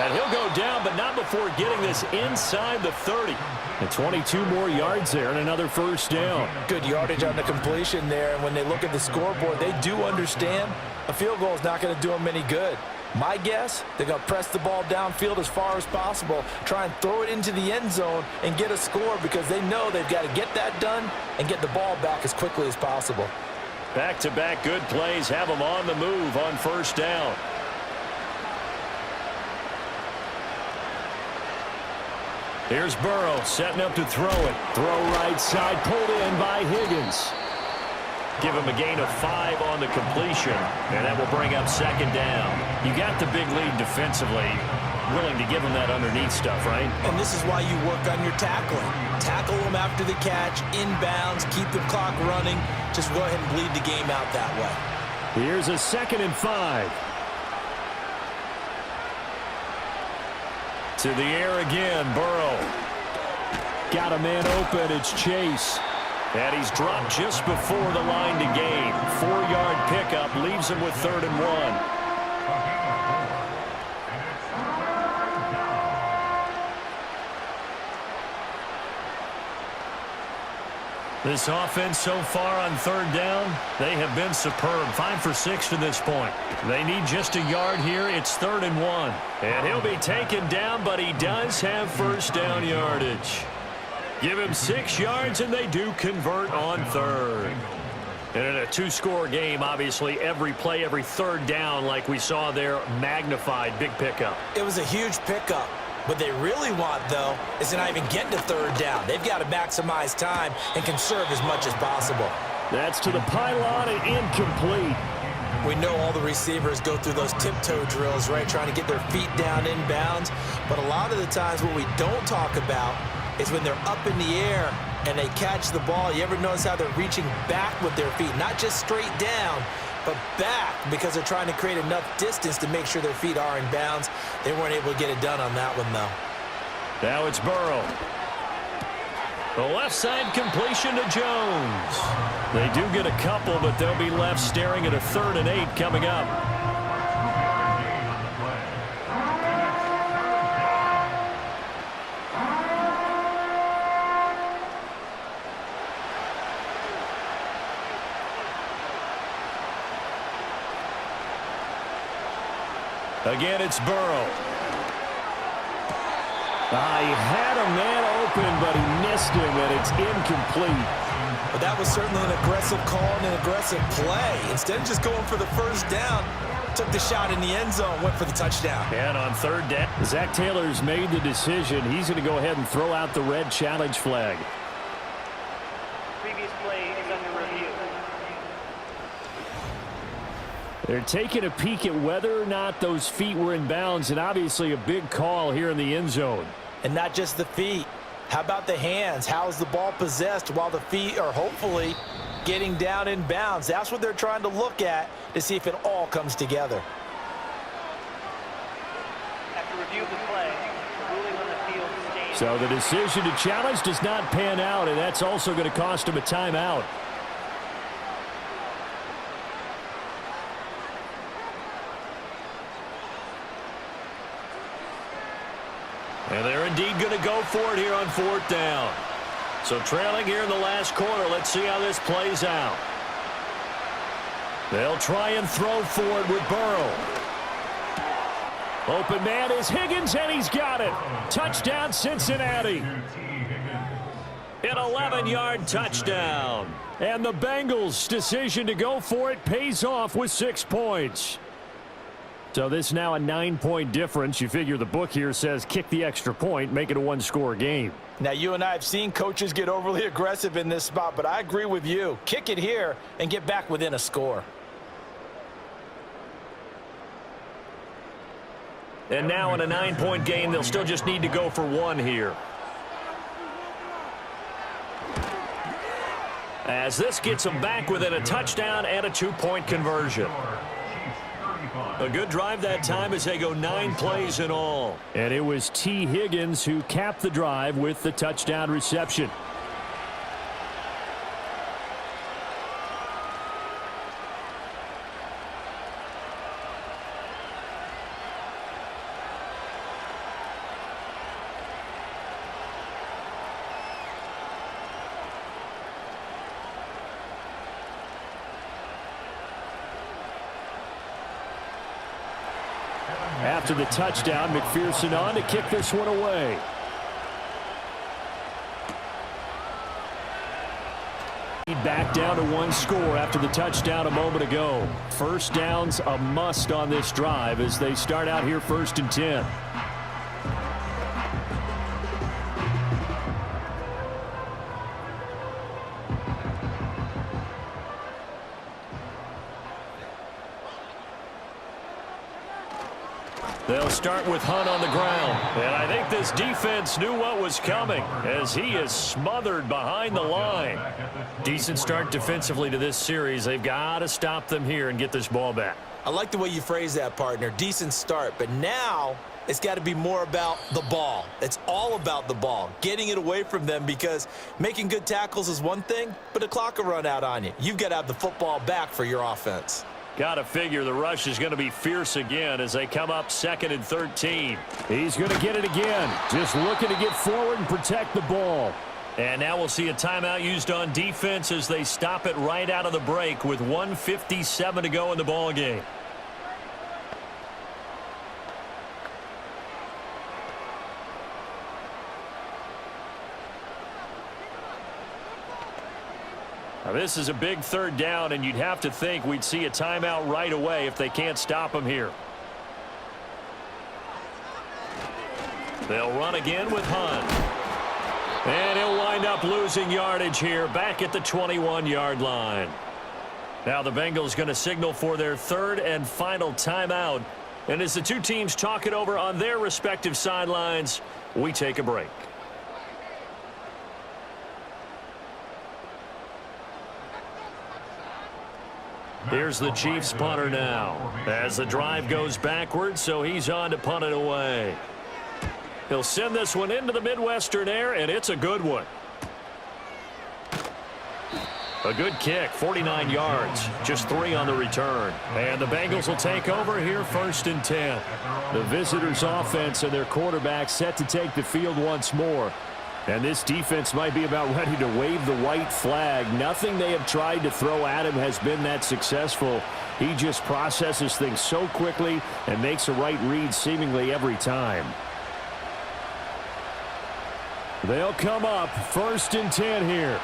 And he'll go down, but not before getting this inside the 30. And 22 more yards there and another first down. Good yardage on the completion there. And when they look at the scoreboard, they do understand a field goal is not going to do them any good. My guess, they're going to press the ball downfield as far as possible, try and throw it into the end zone and get a score because they know they've got to get that done and get the ball back as quickly as possible. Back-to-back good plays have them on the move on first down. Here's Burrow setting up to throw it. Throw right side, pulled in by Higgins. Give him a gain of 5 on the completion, and that will bring up second down. You got the big lead defensively, willing to give him that underneath stuff, right? And this is why you work on your tackling. Tackle them after the catch, inbounds, keep the clock running. Just go ahead and bleed the game out that way. Here's a 2nd and 5. To the air again, Burrow. Got a man open, it's Chase. And he's dropped just before the line to gain. 4-yard pickup leaves him with 3rd and 1. This offense so far on 3rd down, they have been superb. 5 for 6 to this point. They need just a yard here. It's 3rd and 1. And he'll be taken down, but he does have first down yardage. Give him 6 yards, and they do convert on 3rd. And in a 2-score game, obviously, every play, every 3rd down, like we saw there, magnified. Big pickup. It was a huge pickup. What they really want, though, is to not even get to 3rd down. They've got to maximize time and conserve as much as possible. That's to the pylon and incomplete. We know all the receivers go through those tiptoe drills, right, trying to get their feet down inbounds. But a lot of the times what we don't talk about is when they're up in the air and they catch the ball. You ever notice how they're reaching back with their feet? Not just straight down, but back, because they're trying to create enough distance to make sure their feet are in bounds. They weren't able to get it done on that one, though. Now it's Burrow. The left side completion to Jones. They do get a couple, but they'll be left staring at a 3rd and 8 coming up. Again, it's Burrow. He had a man open, but he missed him, and it's incomplete. But that was certainly an aggressive call and an aggressive play. Instead of just going for the first down, took the shot in the end zone, went for the touchdown. And on 3rd down, Zach Taylor's made the decision. He's going to go ahead and throw out the red challenge flag. Previous play is under review. They're taking a peek at whether or not those feet were in bounds, and obviously a big call here in the end zone. And not just the feet. How about the hands? How's the ball possessed while the feet are hopefully getting down in bounds? That's what they're trying to look at to see if it all comes together. After review of the play, ruling on the field stands. So the decision to challenge does not pan out, and that's also going to cost him a timeout. And they're indeed going to go for it here on 4th down. So trailing here in the last quarter, let's see how this plays out. They'll try and throw for it with Burrow. Open man is Higgins, and he's got it. Touchdown, Cincinnati. An 11-yard touchdown. And the Bengals' decision to go for it pays off with 6 points. So this is now a 9-point difference. You figure the book here says kick the extra point, make it a 1-score game. Now, you and I have seen coaches get overly aggressive in this spot, but I agree with you. Kick it here and get back within a score. And now in a 9-point game, they'll still just need to go for 1 here. As this gets them back within a touchdown and a 2-point conversion. A good drive that time as they go 9 plays in all. And it was T. Higgins who capped the drive with the touchdown reception. After the touchdown, McPherson on to kick this one away. Back down to one score after the touchdown a moment ago. First down's a must on this drive as they start out here 1st and 10. They'll start with Hunt on the ground. And I think this defense knew what was coming as he is smothered behind the line. Decent start defensively to this series. They've got to stop them here and get this ball back. I like the way you phrase that, partner. Decent start. But now it's got to be more about the ball. It's all about the ball. Getting it away from them, because making good tackles is one thing, but the clock will run out on you. You've got to have the football back for your offense. Got to figure the rush is going to be fierce again as they come up 2nd and 13. He's going to get it again. Just looking to get forward and protect the ball. And now we'll see a timeout used on defense as they stop it right out of the break with 1:57 to go in the ball game. Now this is a big 3rd down, and you'd have to think we'd see a timeout right away if they can't stop him here. They'll run again with Hunt. And he'll wind up losing yardage here back at the 21-yard line. Now the Bengals going to signal for their 3rd and final timeout. And as the two teams talk it over on their respective sidelines, we take a break. Here's the Chiefs punter now as the drive goes backwards, so he's on to punt it away. He'll send this one into the Midwestern air, and it's a good one. A good kick, 49 yards, just 3 on the return. And the Bengals will take over here 1st and 10. The visitors' offense and their quarterback set to take the field once more. And this defense might be about ready to wave the white flag. Nothing they have tried to throw at him has been that successful. He just processes things so quickly and makes a right read seemingly every time. They'll come up 1st and 10 here.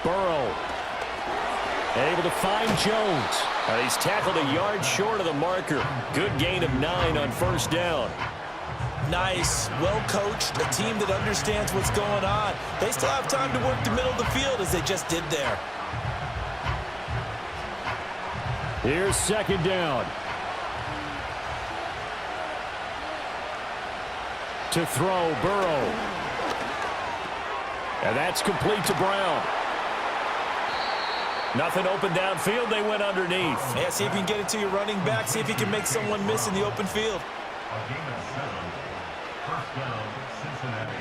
Burrow able to find Jones. He's tackled a yard short of the marker. Good gain of 9 on 1st down. Nice, well-coached, a team that understands what's going on. They still have time to work the middle of the field as they just did there. Here's 2nd down. To throw, Burrow. And that's complete to Brown. Nothing open downfield. They went underneath. Yeah, see if you can get it to your running back. See if you can make someone miss in the open field. First down, Cincinnati.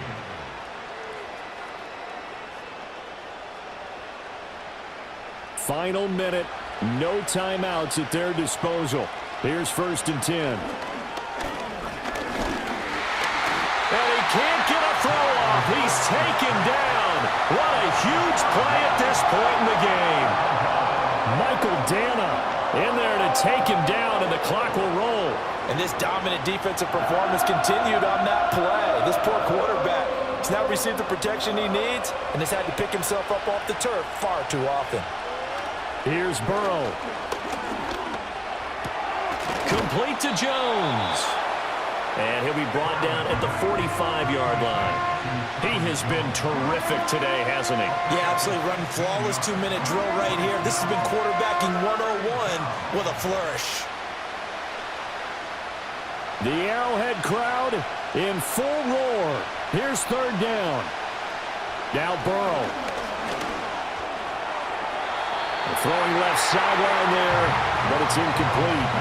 Final minute. No timeouts at their disposal. Here's 1st and 10. And he can't get a throw off. He's taken down. What a huge play at this point in the game. Michael Dana in there to take him down, and the clock will roll. And this dominant defensive performance continued on that play. This poor quarterback has not received the protection he needs and has had to pick himself up off the turf far too often. Here's Burrow. Complete to Jones. And he'll be brought down at the 45-yard line. He has been terrific today, hasn't he? Yeah, absolutely. Running flawless 2-minute drill right here. This has been quarterbacking 101 with a flourish. The Arrowhead crowd in full roar. Here's 3rd down. Now Burrow. Throwing left sideline there, but it's incomplete.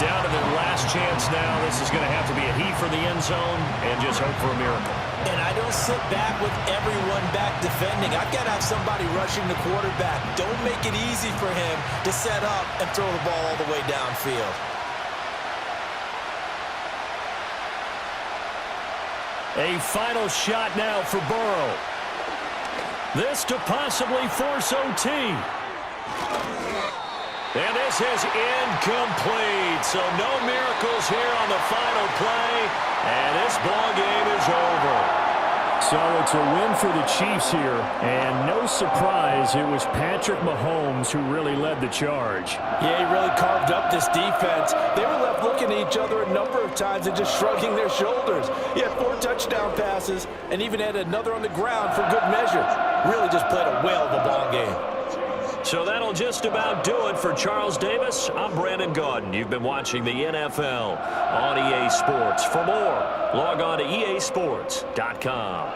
Down to their last chance now. This is going to have to be a heave for the end zone and just hope for a miracle. And I don't sit back with everyone back defending. I've got to have somebody rushing the quarterback. Don't make it easy for him to set up and throw the ball all the way downfield. A final shot now for Burrow. This to possibly force OT. And this is incomplete. So no miracles here on the final play. And this ball game is over. So it's a win for the Chiefs here. And no surprise, it was Patrick Mahomes who really led the charge. Yeah, he really carved up this defense. They were left looking at each other a number of times and just shrugging their shoulders. He had 4 touchdown passes and even had another on the ground for good measure. Really just played a whale of a ball game. So that'll just about do it for Charles Davis. I'm Brandon Gaudin. You've been watching the NFL on EA Sports. For more, log on to easports.com.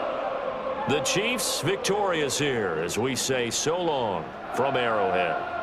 The Chiefs victorious here as we say so long from Arrowhead.